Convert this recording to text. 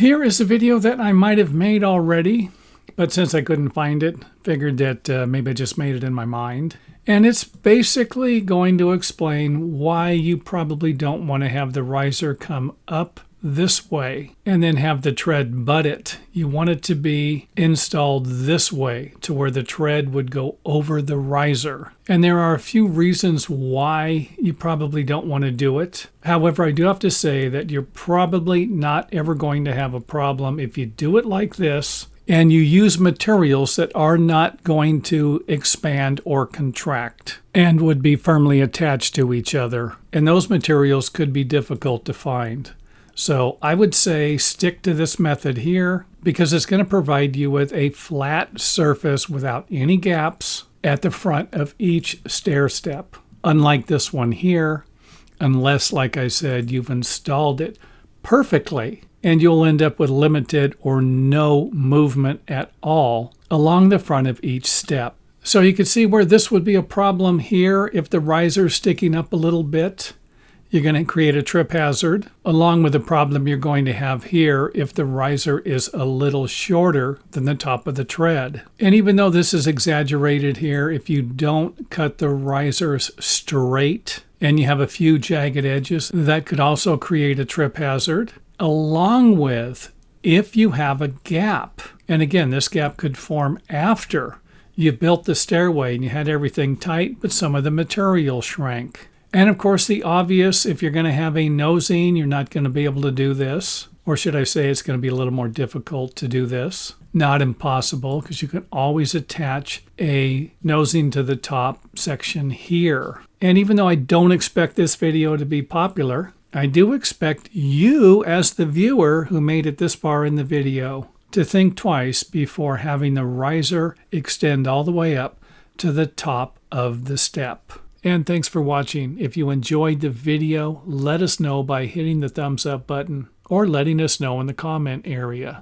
Here is a video that I might have made already, but since I couldn't find it, figured that maybe I just made it in my mind. And it's basically going to explain why you probably don't want to have the riser come up this way and then have the tread butt it. You want it to be installed this way to where the tread would go over the riser. And there are a few reasons why you probably don't want to do it. However, I do have to say that you're probably not ever going to have a problem if you do it like this and you use materials that are not going to expand or contract and would be firmly attached to each other. And those materials could be difficult to find. So I would say stick to this method here because it's going to provide you with a flat surface without any gaps at the front of each stair step. Unlike this one here, unless, like I said, you've installed it perfectly and you'll end up with limited or no movement at all along the front of each step. So you can see where this would be a problem here if the riser is sticking up a little bit. You're going to create a trip hazard, along with the problem you're going to have here if the riser is a little shorter than the top of the tread. And even though this is exaggerated here, if you don't cut the risers straight and you have a few jagged edges, that could also create a trip hazard, along with if you have a gap. And again, this gap could form after you built the stairway and you had everything tight, but some of the material shrank. And of course, the obvious, if you're going to have a nosing, you're not going to be able to do this. Or should I say it's going to be a little more difficult to do this. Not impossible, because you can always attach a nosing to the top section here. And even though I don't expect this video to be popular, I do expect you as the viewer who made it this far in the video to think twice before having the riser extend all the way up to the top of the step. And thanks for watching. If you enjoyed the video, let us know by hitting the thumbs up button or letting us know in the comment area.